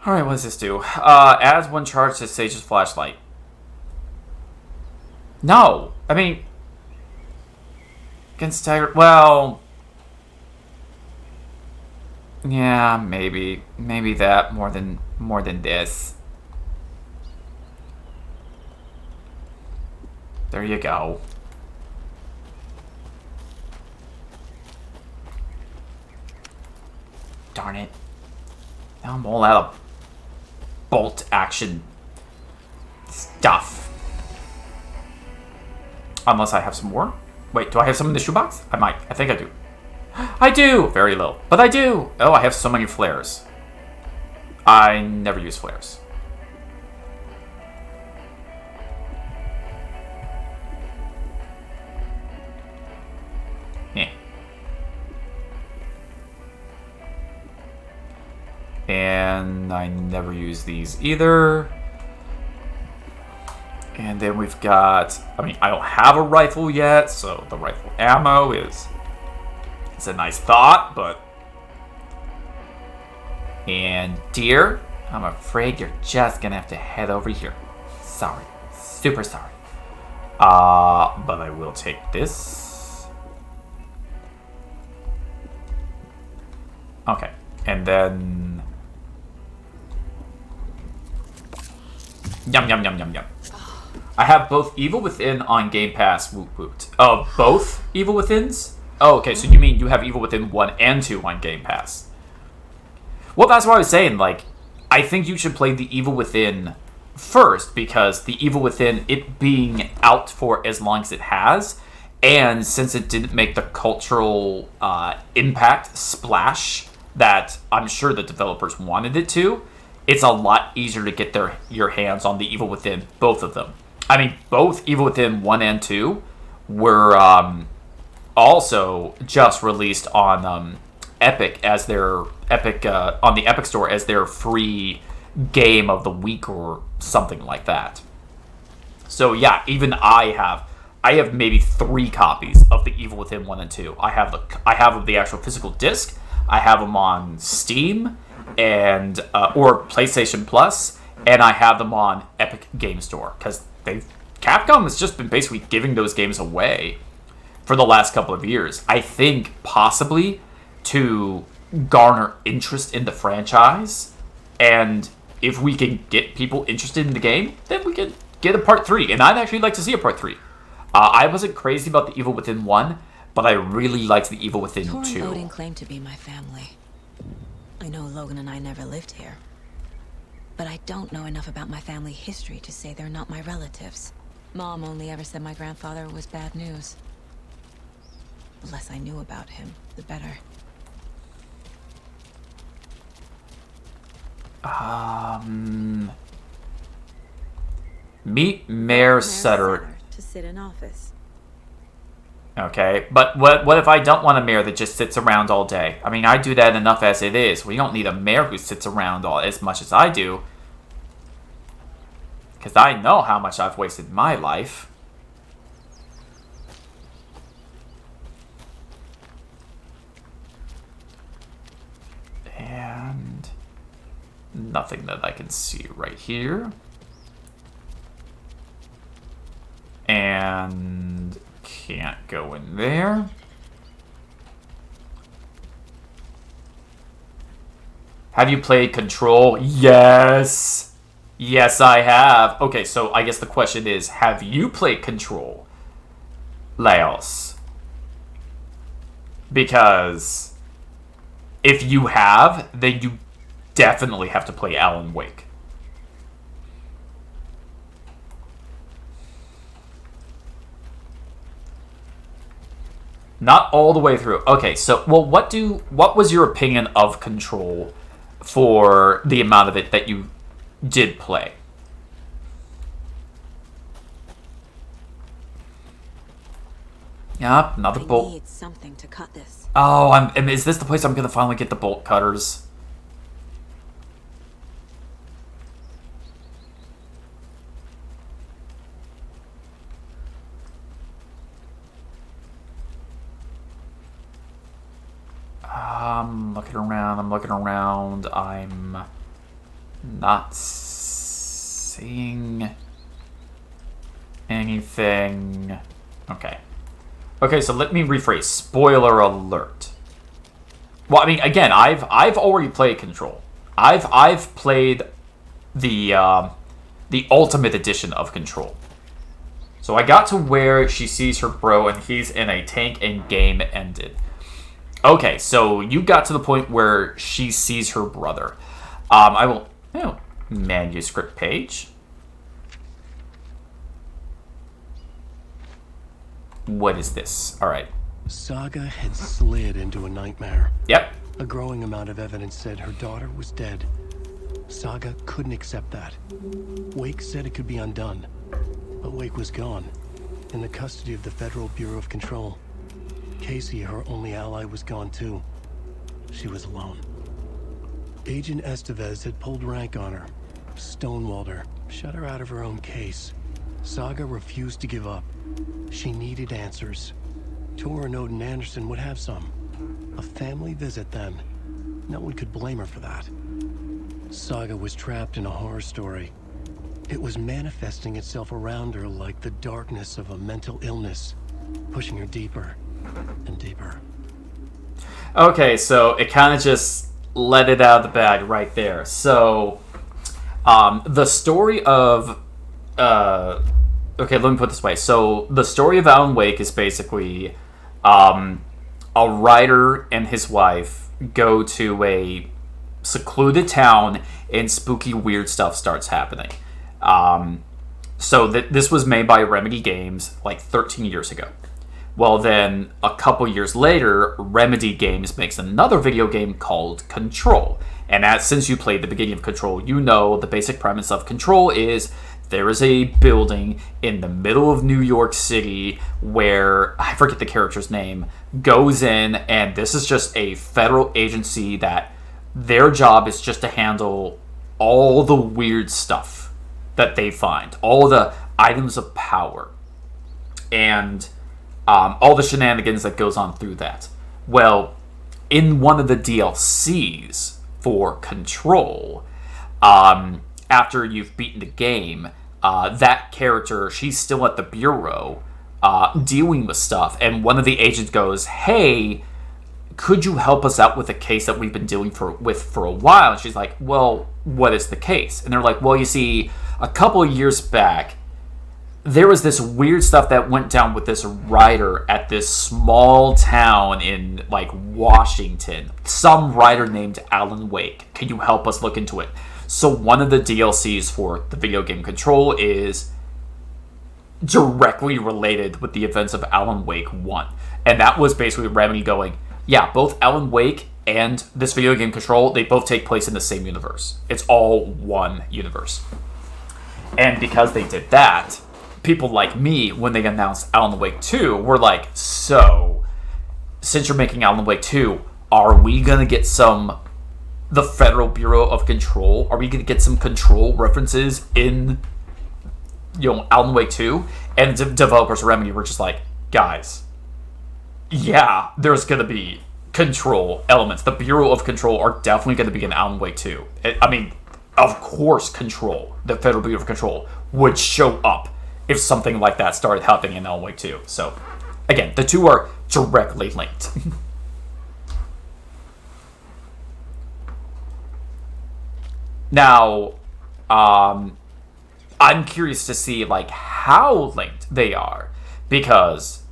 Alright, what does this do? Adds 1 charge to Sage's flashlight. No! I mean... Against stagger... Well... Yeah, maybe. Maybe that more than this. There you go. Darn it. Now I'm all out of bolt action stuff. Unless I have some more. Wait, do I have some in the shoebox? I might. I think I do. I do! Very low. But I do! Oh, I have so many flares. I never use flares. Yeah. And I never use these either. And then we've got... I mean, I don't have a rifle yet, so the rifle ammo is... It's a nice thought, but... And dear, I'm afraid you're just gonna have to head over here. Sorry. Super sorry. But I will take this. Okay. And then... Yum, yum, yum, yum, yum. I have both Evil Within on Game Pass. Woot woot. Oh, both Evil Withins? Oh, okay, so you mean you have Evil Within 1 and 2 on Game Pass. Well, that's what I was saying. Like, I think you should play the Evil Within first, because the Evil Within, it being out for as long as it has, and since it didn't make the cultural impact splash that I'm sure the developers wanted it to, it's a lot easier to get your hands on the Evil Within, both of them. I mean, both Evil Within 1 and 2 were also just released on Epic as their on the Epic Store as their free game of the week or something like that. So yeah, even I have maybe 3 copies of the Evil Within 1 and 2. I have the actual physical disc. I have them on Steam and or PlayStation Plus, and I have them on Epic Game Store because Capcom has just been basically giving those games away for the last couple of years. I think possibly to garner interest in the franchise, and if we can get people interested in the game, then we can get a part 3. And I'd actually like to see a part 3. I wasn't crazy about the Evil Within 1, but I really liked the Evil Within 2. Torn Odin claimed to be my family. I know Logan and I never lived here, but I don't know enough about my family history to say they're not my relatives. Mom only ever said my grandfather was bad news. The less I knew about him, the better. Meet Mayor Sutter. To sit in office. Okay, but what if I don't want a mayor that just sits around all day? I mean, I do that enough as it is. We don't need a mayor who sits around as much as I do. Because I know how much I've wasted in my life. And nothing that I can see right here. And can't go in there. Have you played Control? Yes. Yes, I have. Okay, so I guess the question is, have you played Control, Laos? Because if you have, then you definitely have to play Alan Wake. Not all the way through. Okay, so, well, what was your opinion of Control for the amount of it that you did play? Yeah, another bolt. I need something to cut this. Oh, is this the place I'm gonna finally get the bolt cutters? I'm looking around, I'm Not seeing anything. Okay. Okay, so let me rephrase. Spoiler alert. Well, I mean, again, I've already played Control. I've played the Ultimate Edition of Control. So I got to where she sees her bro and he's in a tank and game ended. Okay, so you got to the point where she sees her brother. I will... Oh, manuscript page. What is this? All right. Saga had slid into a nightmare. Yep. A growing amount of evidence said her daughter was dead. Saga couldn't accept that. Wake said it could be undone. But Wake was gone, in the custody of the Federal Bureau of Control. Casey, her only ally, was gone too. She was alone. Agent Estevez had pulled rank on her, stonewalled her, shut her out of her own case. Saga refused to give up. She needed answers. Tor and Odin Anderson would have some. A family visit then. No one could blame her for that. Saga was trapped in a horror story. It was manifesting itself around her like the darkness of a mental illness, pushing her deeper and deeper. Okay, so it kind of just let it out of the bag right there. So, the story of... okay, let me put it this way. So, the story of Alan Wake is basically a writer and his wife go to a secluded town and spooky, weird stuff starts happening. So this was made by Remedy Games like 13 years ago. Well, then a couple years later, Remedy Games makes another video game called Control. And since you played the beginning of Control, you know the basic premise of Control is there is a building in the middle of New York City where, I forget the character's name, goes in, and this is just a federal agency that their job is just to handle all the weird stuff that they find, all the items of power, and all the shenanigans that goes on through that. Well, in one of the DLCs for Control, after you've beaten the game, that character, she's still at the bureau dealing with stuff, and one of the agents goes, "Hey, could you help us out with a case that we've been dealing with for a while?" And she's like, "Well, what is the case?" And they're like, "Well, you see, a couple of years back, there was this weird stuff that went down with this writer at this small town in, like, Washington. Some writer named Alan Wake. Can you help us look into it?" So one of the DLCs for the video game Control is directly related with the events of Alan Wake 1. And that was basically Remedy going, yeah, both Alan Wake and this video game Control, they both take place in the same universe. It's all one universe. And because they did that, people like me, when they announced Alan Wake 2, were like, so, since you're making Alan Wake 2, are we going to get the Federal Bureau of Control? Are we going to get some Control references in, Alan Wake 2? And the developers of Remedy were just like, guys, yeah, there's going to be Control elements. The Bureau of Control are definitely going to be in Alan Wake 2. I mean, of course Control, the Federal Bureau of Control, would show up if something like that started happening in Alan Wake 2. So, again, the two are directly linked. Now, I'm curious to see, like, how linked they are, because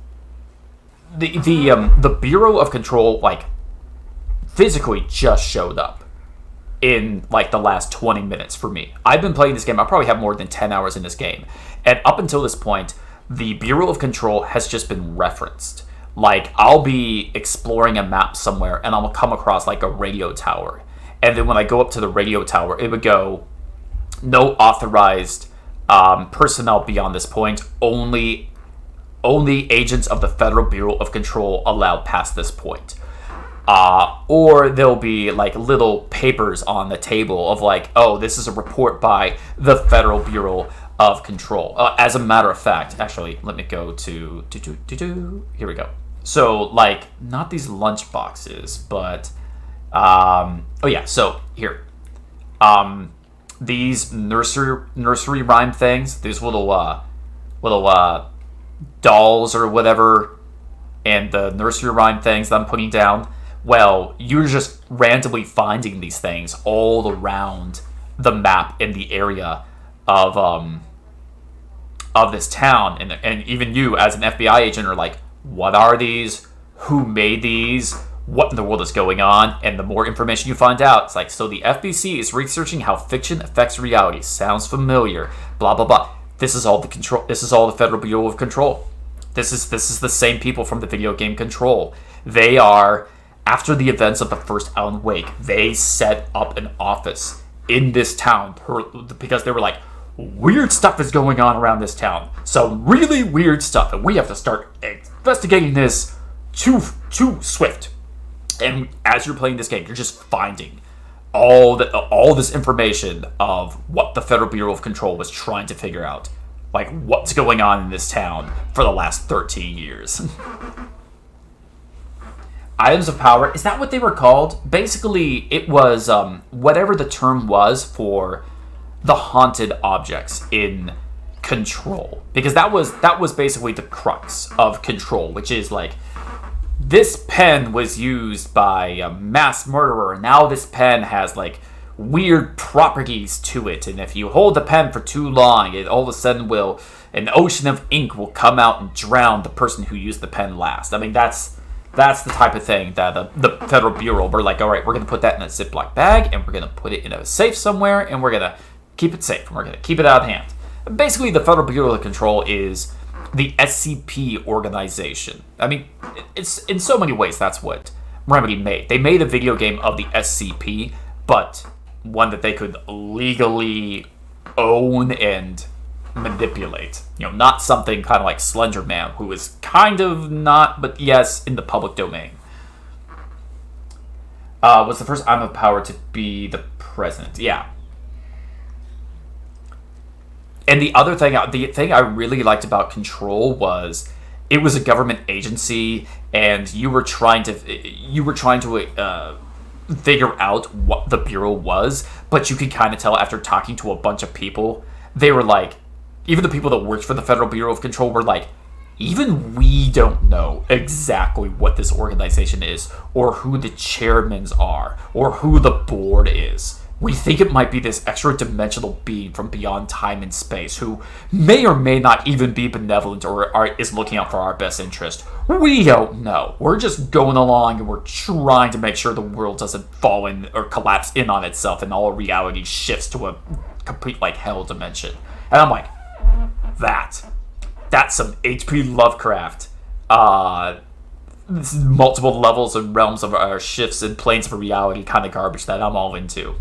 the Bureau of Control, like, physically just showed up in, like, the last 20 minutes for me. I've been playing this game. I probably have more than 10 hours in this game. And up until this point, the Bureau of Control has just been referenced. Like, I'll be exploring a map somewhere, and I'll come across, like, a radio tower. And then when I go up to the radio tower, it would go, no authorized personnel beyond this point. Only agents of the Federal Bureau of Control allowed past this point. Or there'll be, like, little papers on the table of, like, oh, this is a report by the Federal Bureau of Control. As a matter of fact, actually, let me go to... Here we go. So, like, not these lunch boxes, but... oh, yeah, so, here. these nursery rhyme things, these little dolls or whatever, and the nursery rhyme things that I'm putting down, well, you're just randomly finding these things all around the map in the area of this town, and even you as an FBI agent are like, what are these? Who made these? What in the world is going on? And the more information you find out, it's like, so the FBC is researching how fiction affects reality. Sounds familiar. Blah blah blah. This is all the control. This is all the Federal Bureau of Control. This is the same people from the video game Control. They are, after the events of the first Alan Wake, they set up an office in this town because they were like, weird stuff is going on around this town. Some really weird stuff, and we have to start investigating this too swift. And as you're playing this game, you're just finding all this information of what the Federal Bureau of Control was trying to figure out. Like, what's going on in this town for the last 13 years. Items of power, is that what they were called? Basically, it was whatever the term was for the haunted objects in Control. Because that was basically the crux of Control, which is like, this pen was used by a mass murderer, and now this pen has like weird properties to it, and if you hold the pen for too long, it all of a sudden an ocean of ink will come out and drown the person who used the pen last. I mean, that's the type of thing that the Federal Bureau were like, all right, we're going to put that in a Ziploc bag, and we're going to put it in a safe somewhere, and we're going to keep it safe, and we're going to keep it out of hand. Basically, the Federal Bureau of Control is the SCP organization. I mean, it's in so many ways that's what Remedy made. They made a video game of the SCP, but one that they could legally own and manipulate. Not something kind of like Slender Man, who is kind of not, but yes, in the public domain. Was the first item of power to be the president. Yeah. And the thing I really liked about Control was it was a government agency, and you were trying to figure out what the Bureau was, but you could kind of tell after talking to a bunch of people, they were like, even the people that worked for the Federal Bureau of Control were like, even we don't know exactly what this organization is, or who the chairmen are, or who the board is. We think it might be this extra-dimensional being from beyond time and space who may or may not even be benevolent or is looking out for our best interest. We don't know. We're just going along and we're trying to make sure the world doesn't fall in or collapse in on itself and all reality shifts to a complete, like, hell dimension. And I'm like, that's some H.P. Lovecraft. Multiple levels and realms of shifts and planes of reality kind of garbage that I'm all into.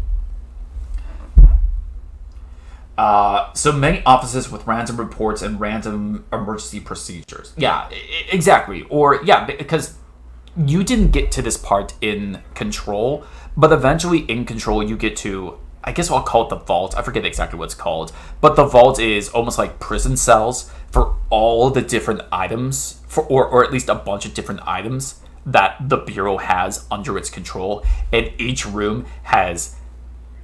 So many offices with random reports and random emergency procedures. Yeah, exactly. Or, yeah, because you didn't get to this part in Control, but eventually in Control you get to, I guess I'll call it the vault. I forget exactly what it's called. But the vault is almost like prison cells for all the different items, or at least a bunch of different items that the Bureau has under its control. And each room has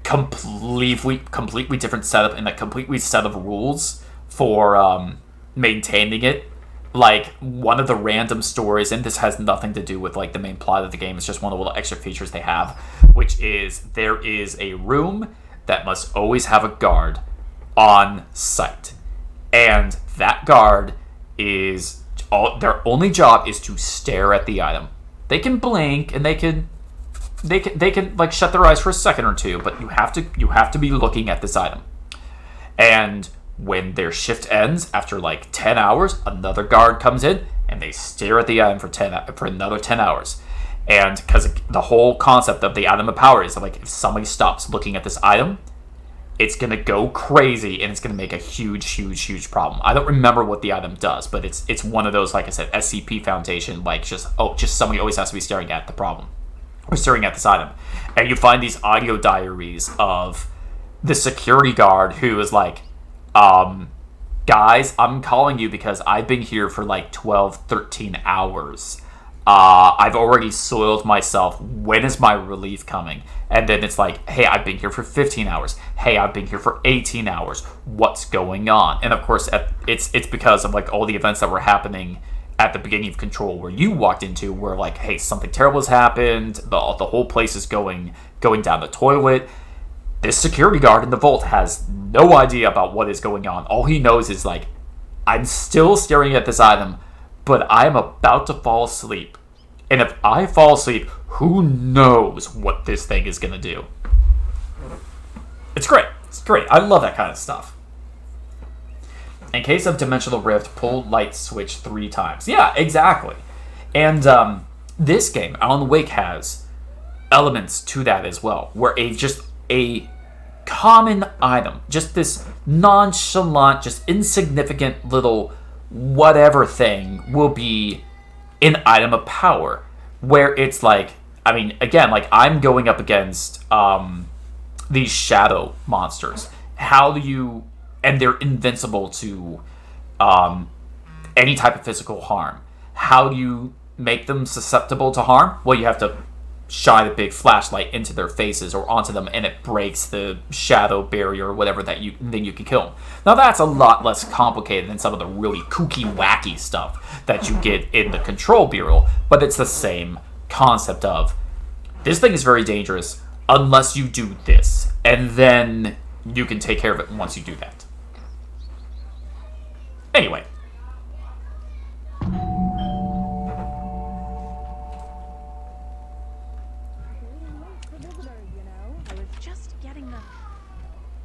completely different setup and a completely set of rules for maintaining it. Like, one of the random stories, and this has nothing to do with like the main plot of the game, it's just one of the little extra features they have, which is there is a room that must always have a guard on site, and that guard is their only job is to stare at the item. They can blink and they can like shut their eyes for a second or two, but you have to be looking at this item. And when their shift ends after like 10 hours, another guard comes in and they stare at the item for another 10 hours. And because the whole concept of the item of power is like, if somebody stops looking at this item, it's gonna go crazy and it's gonna make a huge problem. I don't remember what the item does, but it's one of those, like I said, SCP Foundation, like just somebody always has to be staring at the problem. Or staring at this item. And you find these audio diaries of the security guard who is like, guys, I'm calling you because I've been here for like 12, 13 hours. I've already soiled myself. When is my relief coming? And then it's like, hey, I've been here for 15 hours. Hey, I've been here for 18 hours. What's going on? And of course, it's because of like all the events that were happening at the beginning of Control, where you walked into, where like, hey, something terrible has happened. The whole place is going down the toilet. This security guard in the vault has no idea about what is going on. All he knows is like, I'm still staring at this item, but I am about to fall asleep. And if I fall asleep, who knows what this thing is going to do. It's great. It's great. I love that kind of stuff. In case of Dimensional Rift, pull light switch 3 times. Yeah, exactly. And this game, Alan Wake, has elements to that as well, where just a common item, just this nonchalant, just insignificant little whatever thing will be an item of power, where it's like, I mean, again, like I'm going up against these shadow monsters. How do you, and they're invincible to any type of physical harm. How do you make them susceptible to harm? Well, you have to shine a big flashlight into their faces or onto them, and it breaks the shadow barrier or whatever then you can kill them. Now that's a lot less complicated than some of the really kooky, wacky stuff that you get in the Control Bureau, but it's the same concept of, this thing is very dangerous unless you do this, and then you can take care of it once you do that. Anyway.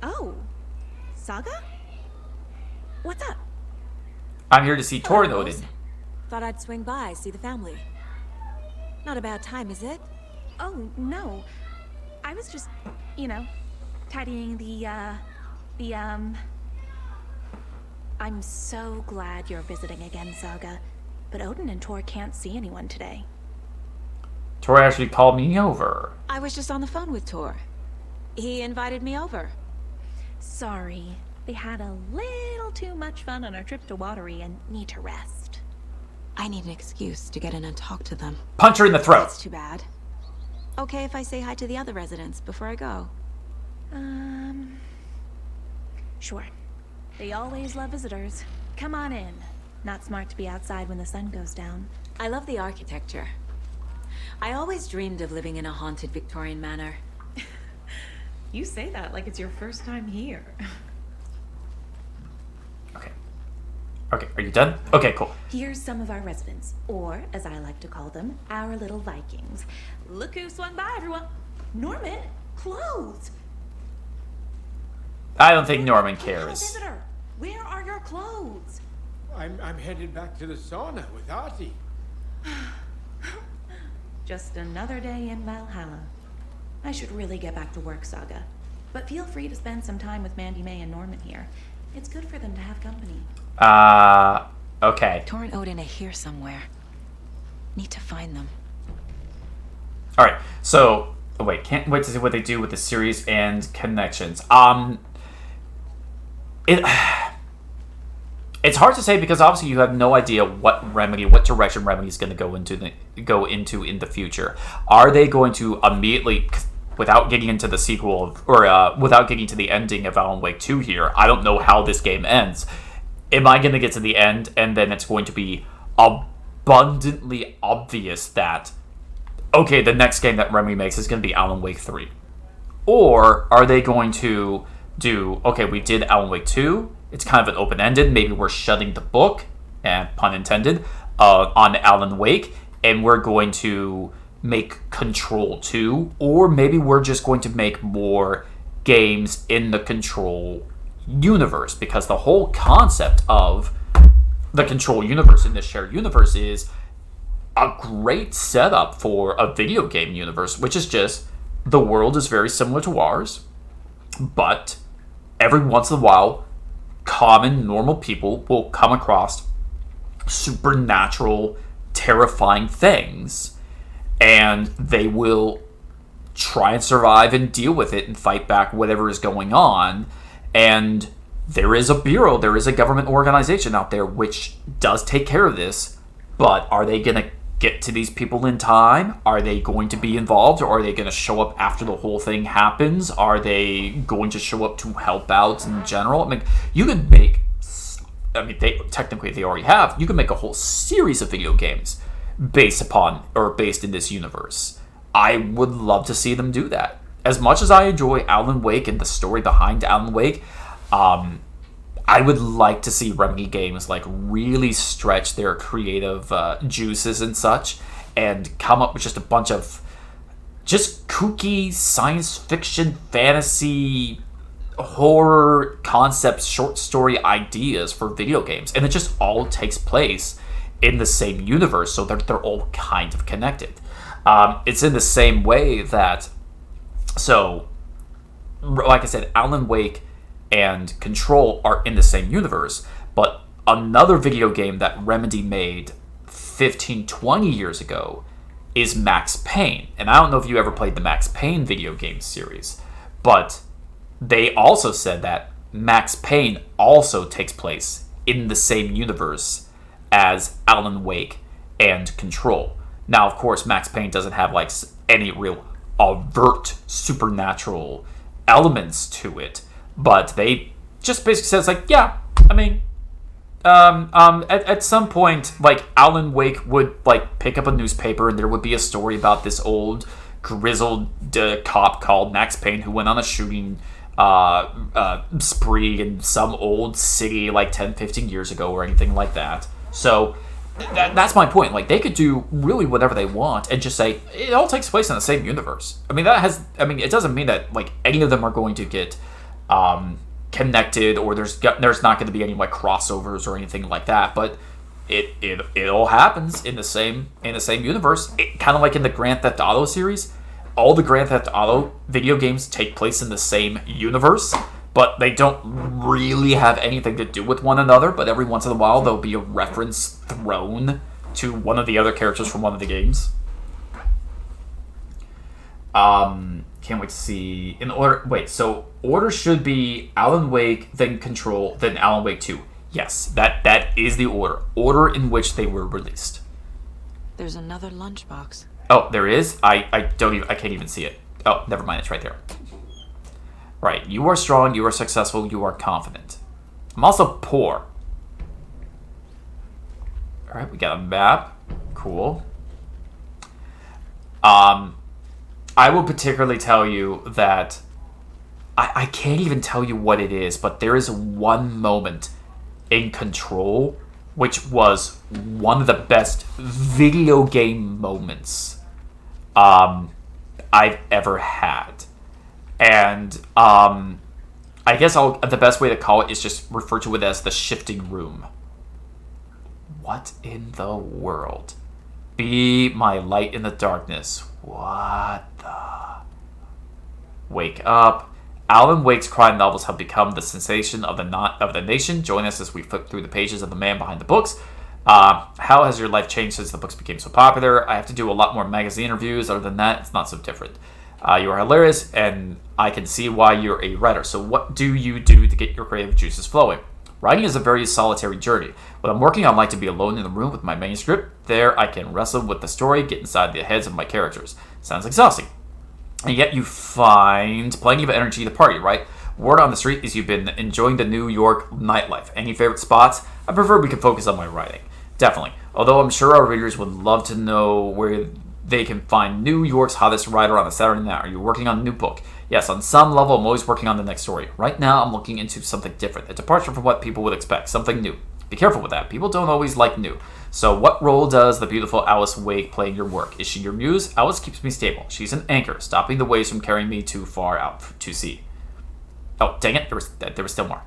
Oh, Saga? What's up? I'm here to see Torin Odin. Thought I'd swing by, see the family. Not a bad time, is it? Oh, no. I was just, tidying I'm so glad you're visiting again, Saga. But Odin and Tor can't see anyone today. Tor actually called me over. I was just on the phone with Tor. He invited me over. Sorry. They had a little too much fun on our trip to Watery and need to rest. I need an excuse to get in and talk to them. Punch her in the throat. That's too bad. Okay if I say hi to the other residents before I go? Sure. They always love visitors. Come on in. Not smart to be outside when the sun goes down. I love the architecture. I always dreamed of living in a haunted Victorian manor. You say that like it's your first time here. Okay, are you done? Okay, cool. Here's some of our residents, or as I like to call them, our little Vikings. Look who swung by, everyone. Norman, clothes. I don't think Norman Hey, cares. visitor, where are your clothes? I'm headed back to the sauna with Artie. Just another day in Valhalla. I should really get back to work, Saga. But feel free to spend some time with Mandy May and Norman here. It's good for them to have company. Okay. Tor and Odin are here somewhere. Need to find them. Alright, so, wait, can't wait to see what they do with the series and connections. It's hard to say because obviously you have no idea what direction Remedy is going to go into in the future. Are they going to immediately, without getting into the sequel without getting to the ending of Alan Wake 2 here, I don't know how this game ends. Am I going to get to the end and then it's going to be abundantly obvious that, okay, the next game that Remedy makes is going to be Alan Wake 3? Or are they going to do, okay, we did Alan Wake 2, it's kind of an open-ended, maybe we're shutting the book, and pun intended, on Alan Wake, and we're going to make Control 2, or maybe we're just going to make more games in the Control universe, because the whole concept of the Control universe in this shared universe is a great setup for a video game universe, which is just, the world is very similar to ours, but every once in a while, common, normal people will come across supernatural, terrifying things, and they will try and survive and deal with it and fight back whatever is going on. And there is a bureau, there is a government organization out there which does take care of this, but are they going to get to these people in time? Are they going to be involved, or are they going to show up after the whole thing happens? Are they going to show up to help out in general? I mean, you could make, they already have, you could make a whole series of video games based in this universe. I would love to see them do that. As much as I enjoy Alan Wake and the story behind Alan Wake, I would like to see Remedy Games like really stretch their creative juices and such, and come up with just a bunch of just kooky science fiction, fantasy, horror concepts, short story ideas for video games, and it just all takes place in the same universe, so that they're all kind of connected. It's in the same way that, so like I said, Alan Wake and Control are in the same universe, but another video game that Remedy made 15, 20 years ago is Max Payne. And I don't know if you ever played the Max Payne video game series, but they also said that Max Payne also takes place in the same universe as Alan Wake and Control. Now, of course, Max Payne doesn't have like any real overt supernatural elements to it, but they just basically says like, yeah, I mean, at some point, like, Alan Wake would like pick up a newspaper and there would be a story about this old grizzled cop called Max Payne who went on a shooting spree in some old city like 10, 15 years ago or anything like that. So that's my point. Like, they could do really whatever they want and just say it all takes place in the same universe. I mean, it doesn't mean that like any of them are going to get connected, or there's not going to be any like crossovers or anything like that. But it all happens in the same universe. Kind of like in the Grand Theft Auto series, all the Grand Theft Auto video games take place in the same universe, but they don't really have anything to do with one another. But every once in a while, there'll be a reference thrown to one of the other characters from one of the games. Can't wait to see. In order, wait. So order should be Alan Wake, then Control, then Alan Wake 2. Yes, that is the order in which they were released. There's another lunchbox. Oh, there is. I can't even see it. Oh, never mind. It's right there. Right. You are strong. You are successful. You are confident. I'm also poor. All right. We got a map. Cool. I will particularly tell you that I can't even tell you what it is, but there is one moment in Control which was one of the best video game moments I've ever had. And I guess the best way to call it is just refer to it as the shifting room. What in the world? Be my light in the darkness. What the? Wake up. Alan Wake's crime novels have become the sensation of the nation. Join us as we flip through the pages of the man behind the books. How has your life changed since the books became so popular? I have to do a lot more magazine interviews. Other than that, it's not so different. You are hilarious, and I can see why you're a writer. So what do you do to get your creative juices flowing? Writing is a very solitary journey. When I'm working, I like to be alone in the room with my manuscript. There, I can wrestle with the story, get inside the heads of my characters. Sounds exhausting. And yet you find plenty of energy to party, right? Word on the street is you've been enjoying the New York nightlife. Any favorite spots? I prefer we can focus on my writing. Definitely. Although I'm sure our readers would love to know where they can find New York's hottest writer on a Saturday night. Are you working on a new book? Yes, on some level, I'm always working on the next story. Right now, I'm looking into something different, a departure from what people would expect, something new. Be careful with that. People don't always like new. So what role does the beautiful Alice Wake play in your work? Is she your muse? Alice keeps me stable. She's an anchor, stopping the waves from carrying me too far out to sea. Oh, dang it. There was still more.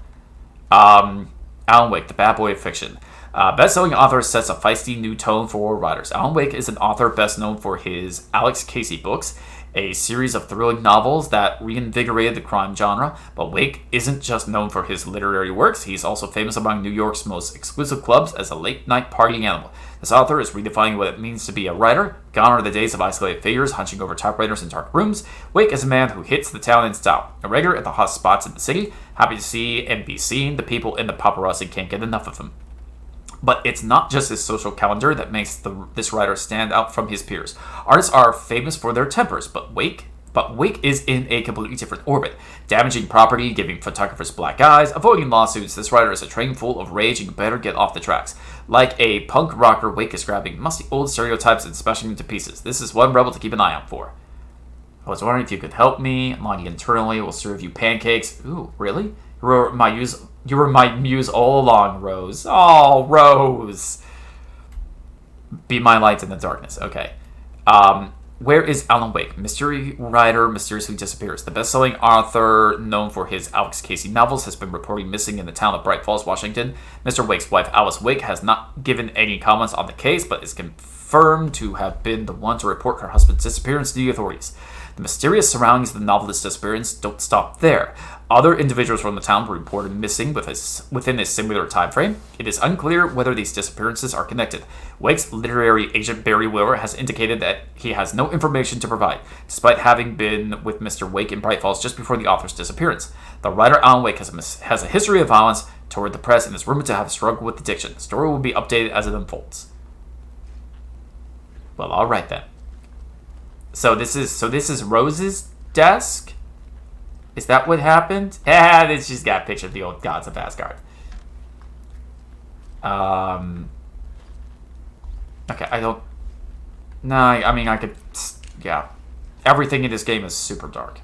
Alan Wake, the bad boy of fiction. Best-selling author sets a feisty new tone for writers. Alan Wake is an author best known for his Alex Casey books, a series of thrilling novels that reinvigorated the crime genre. But Wake isn't just known for his literary works, he's also famous among New York's most exclusive clubs as a late-night partying animal. This author is redefining what it means to be a writer. Gone are the days of isolated figures hunching over typewriters in dark rooms. Wake is a man who hits the town in style, a regular at the hot spots in the city, happy to see and be seen. The people in the paparazzi can't get enough of him. But it's not just his social calendar that makes this writer stand out from his peers. Artists are famous for their tempers, but Wake is in a completely different orbit. Damaging property, giving photographers black eyes, avoiding lawsuits, this writer is a train full of rage and you better get off the tracks. Like a punk rocker, Wake is grabbing musty old stereotypes and smashing them to pieces. This is one rebel to keep an eye out for. I was wondering if you could help me. Lonnie internally will serve you pancakes. Ooh, really? You were my muse all along, Rose. Oh, Rose. Be my light in the darkness. Okay. Where is Alan Wake? Mystery writer mysteriously disappears. The best-selling author known for his Alex Casey novels has been reported missing in the town of Bright Falls, Washington. Mr. Wake's wife, Alice Wake, has not given any comments on the case, but is confirmed to have been the one to report her husband's disappearance to the authorities. The mysterious surroundings of the novelist's disappearance don't stop there. Other individuals from the town were reported missing within a similar time frame. It is unclear whether these disappearances are connected. Wake's literary agent Barry Wheeler has indicated that he has no information to provide, despite having been with Mr. Wake in Bright Falls just before the author's disappearance. The writer Alan Wake has a history of violence toward the press and is rumored to have struggled with addiction. The story will be updated as it unfolds. Well, all right then. So this is Rose's desk? Is that what happened? She's got a picture of the old gods of Asgard. Okay, I don't... No, I mean, I could... Yeah. Everything in this game is super dark.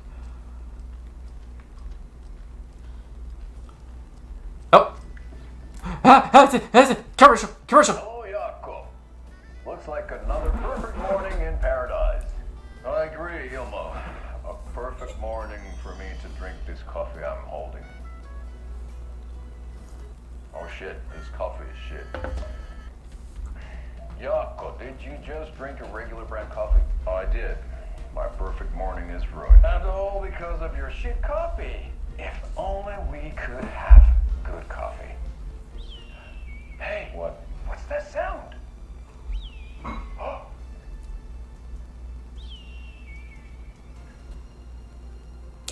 Oh! Commercial! Oh, Jakob. Looks like another perfect morning in paradise. I agree, Ilmo. A perfect morning for me to drink this coffee I'm holding. Oh shit, this coffee is shit. Jakob, did you just drink a regular brand coffee? I did. My perfect morning is ruined. And all because of your shit coffee. If only we could have good coffee. Hey, what? What's that sound?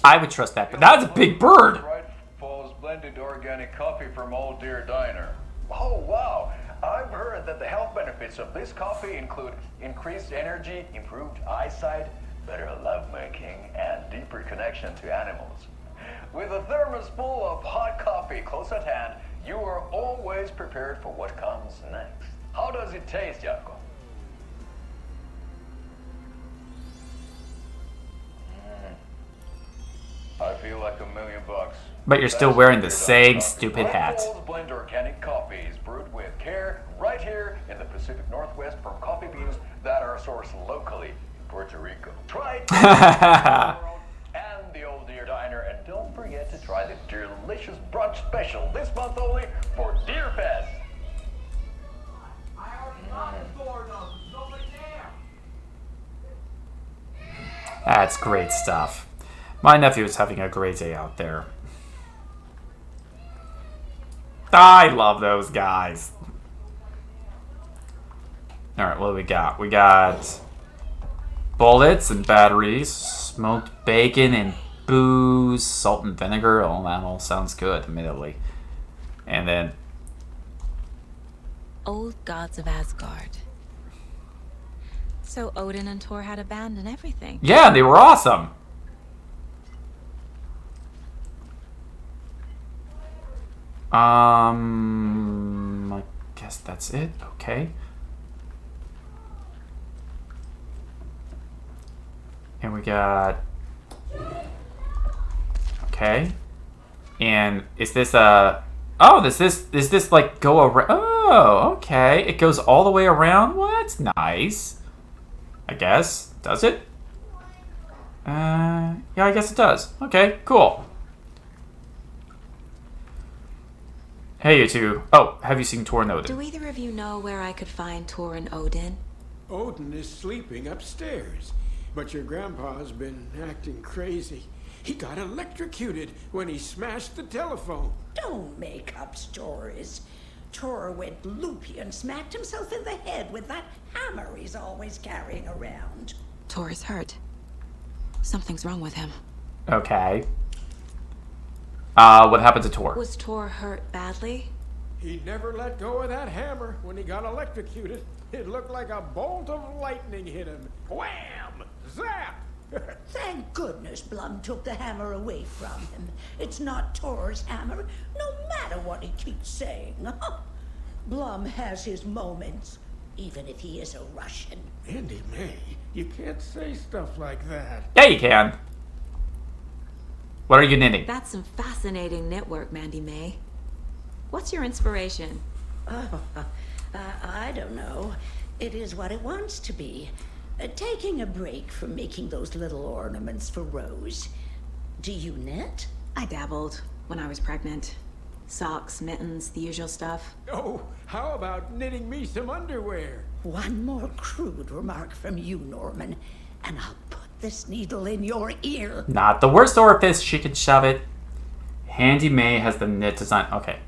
I would trust that, but that's a big bird. Bright Falls blended organic coffee from Old Deer Diner. Oh, wow. I've heard that the health benefits of this coffee include increased energy, improved eyesight, better lovemaking, and deeper connection to animals. With a thermos full of hot coffee close at hand, you are always prepared for what comes next. How does it taste, Jakob? I feel like $1 million. But you're still wearing the same stupid hat. Blend organic coffees brewed with care right here in the Pacific Northwest from coffee beans that are sourced locally in Puerto Rico. Try it and the Old Deer Diner, and don't forget to try the delicious brunch special this month only for Deer Fest. That's great stuff. My nephew is having a great day out there. I love those guys. Alright, what do we got? We got bullets and batteries, smoked bacon and booze, salt and vinegar. Oh, that all sounds good, admittedly. And then... Old gods of Asgard. So Odin and Thor had a band and everything. Yeah, they were awesome. I guess that's it. Okay. And we got... Okay. And is this a... Oh, is this like go around? Oh, okay. It goes all the way around? Well, that's nice. I guess. Does it? Yeah, I guess it does. Okay, cool. Hey, you two. Oh, have you seen Thor and Odin? Do either of you know where I could find Thor and Odin? Odin is sleeping upstairs, but your grandpa's been acting crazy. He got electrocuted when he smashed the telephone. Don't make up stories. Thor went loopy and smacked himself in the head with that hammer he's always carrying around. Thor is hurt. Something's wrong with him. Okay. What happened to Thor? Was Thor hurt badly? He never let go of that hammer when he got electrocuted. It looked like a bolt of lightning hit him. Wham! Zap! Thank goodness Blum took the hammer away from him. It's not Tor's hammer, no matter what he keeps saying. Blum has his moments, even if he is a Russian. Mandy May, you can't say stuff like that. Yeah, you can. What are you knitting? That's some fascinating knitwork, Mandy May. What's your inspiration? Oh, I don't know. It is what it wants to be. Taking a break from making those little ornaments for Rose. Do you knit? I dabbled when I was pregnant. Socks, mittens, the usual stuff. Oh, how about knitting me some underwear? One more crude remark from you, Norman, and I'll put this needle in your ear. Not the worst orifice she can shove it. Handy May has the knit design. Okay.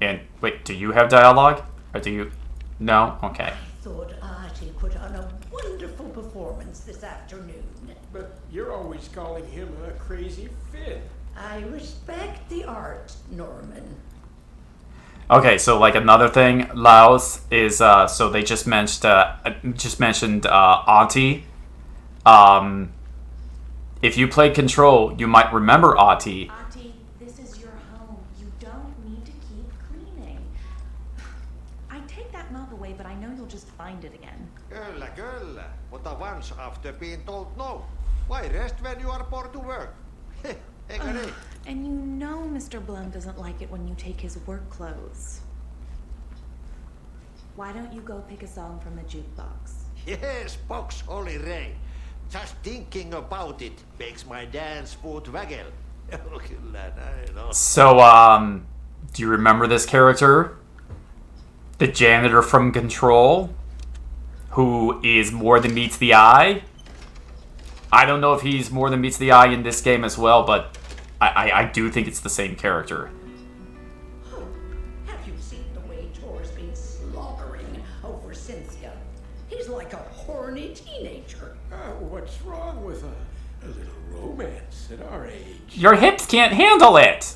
And wait, do you have dialogue? Or do you? No? Okay. I thought Artie put on a wonderful performance this afternoon. But you're always calling him a crazy fit. I respect the art, Norman. Okay, so like another thing, Laos is so they just mentioned Auntie. If you played Control, you might remember Auntie. Auntie, this is your home. You don't need to keep cleaning. I take that mop away, but I know you'll just find it again. Kyllä. But once after being told no, why rest when you are born to work? Eikö niin? And you know Mr. Blum doesn't like it when you take his work clothes. Why don't you go pick a song from the jukebox? Yes, box Olli Ray. Just thinking about it makes my dance foot waggle. Kyllä näin on. So, do you remember this character? The janitor from Control? Who is more than meets the eye? I don't know if he's more than meets the eye in this game as well, but I do think it's the same character. Oh, have you seen the way Tor's been slobbering over Cynthia? He's like a horny teenager. What's wrong with a little romance at our age? Your hips can't handle it!